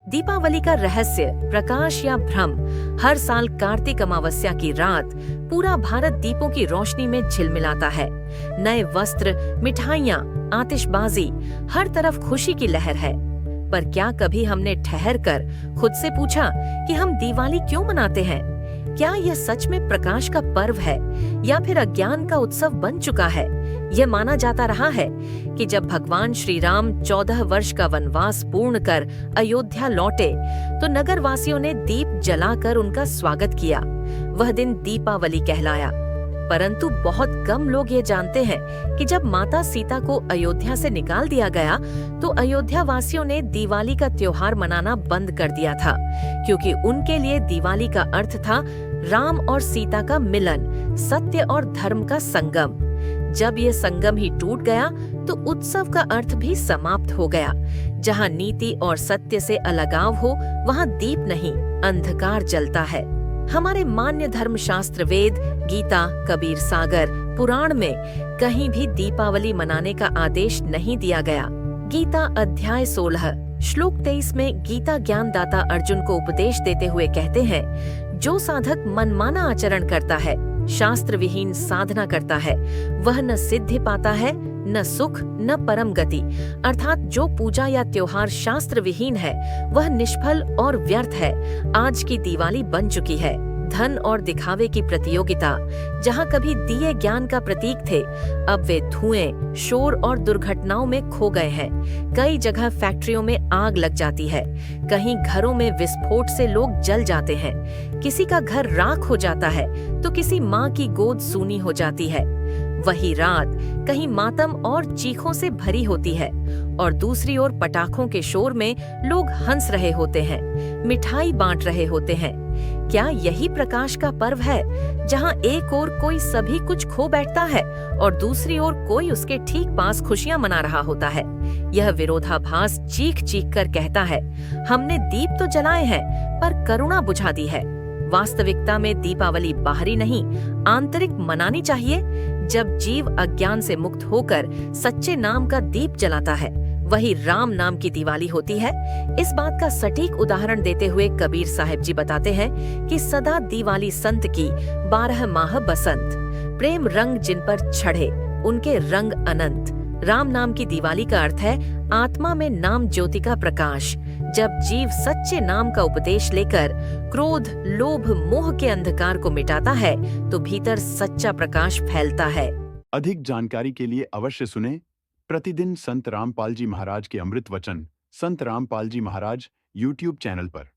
दीपावली का रहस्य, प्रकाश या भ्रम। हर साल कार्तिक अमावस्या की रात पूरा भारत दीपों की रोशनी में झिलमिलाता है। नए वस्त्र, मिठाइयाँ, आतिशबाजी, हर तरफ खुशी की लहर है। पर क्या कभी हमने ठहर कर खुद से पूछा कि हम दिवाली क्यों मनाते हैं? क्या यह सच में प्रकाश का पर्व है या फिर अज्ञान का उत्सव बन चुका है? यह माना जाता रहा है कि जब भगवान श्री राम 14 वर्ष का वनवास पूर्ण कर अयोध्या लौटे तो नगर वासियों ने दीप जलाकर उनका स्वागत किया। वह दिन दीपावली कहलाया। परंतु बहुत कम लोग ये जानते हैं कि जब माता सीता को अयोध्या से निकाल दिया गया तो अयोध्या वासियों ने दिवाली का त्योहार मनाना बंद कर दिया था, क्योंकि उनके लिए दिवाली का अर्थ था राम और सीता का मिलन, सत्य और धर्म का संगम। जब ये संगम ही टूट गया तो उत्सव का अर्थ भी समाप्त हो गया। जहाँ नीति और सत्य से अलगाव हो वहाँ दीप नहीं, अंधकार जलता है। हमारे मान्य धर्म शास्त्र वेद, गीता, कबीर सागर, पुराण में कहीं भी दीपावली मनाने का आदेश नहीं दिया गया। गीता अध्याय 16 श्लोक 23 में गीता ज्ञानदाता अर्जुन को उपदेश देते हुए कहते हैं, जो साधक मनमाना आचरण करता है, शास्त्र विहीन साधना करता है, वह न सिद्धि पाता है, न सुख, न परम गति। अर्थात जो पूजा या त्योहार शास्त्र विहीन है वह निष्फल और व्यर्थ है। आज की दिवाली बन चुकी है धन और दिखावे की प्रतियोगिता। जहाँ कभी दिए ज्ञान का प्रतीक थे, अब वे धुएं, शोर और दुर्घटनाओं में खो गए हैं। कई जगह फैक्ट्रियों में आग लग जाती है, कहीं घरों में विस्फोट से लोग जल जाते हैं, किसी का घर राख हो जाता है तो किसी माँ की गोद सूनी हो जाती है। वही रात कहीं मातम और चीखों से भरी होती है और दूसरी ओर पटाखों के शोर में लोग हंस रहे होते हैं, मिठाई बांट रहे होते हैं। क्या यही प्रकाश का पर्व है, जहां एक ओर कोई सभी कुछ खो बैठता है और दूसरी ओर कोई उसके ठीक पास खुशियां मना रहा होता है? यह विरोधाभास चीख चीख कर कहता है, हमने दीप तो जलाए हैं पर करुणा बुझा दी है। वास्तविकता में दीपावली बाहरी नहीं, आंतरिक मनानी चाहिए। जब जीव अज्ञान से मुक्त होकर सच्चे नाम का दीप जलाता है, वही राम नाम की दिवाली होती है। इस बात का सटीक उदाहरण देते हुए कबीर साहिब जी बताते हैं कि सदा दिवाली संत की 12 माह बसंत, प्रेम रंग जिन पर चढ़े उनके रंग अनंत। राम नाम की दिवाली का अर्थ है आत्मा में नाम ज्योति का प्रकाश। जब जीव सच्चे नाम का उपदेश लेकर क्रोध, लोभ, मोह के अंधकार को मिटाता है तो भीतर सच्चा प्रकाश फैलता है। अधिक जानकारी के लिए अवश्य सुने प्रतिदिन संत रामपाल जी महाराज के अमृत वचन, संत रामपाल जी महाराज यूट्यूब चैनल पर।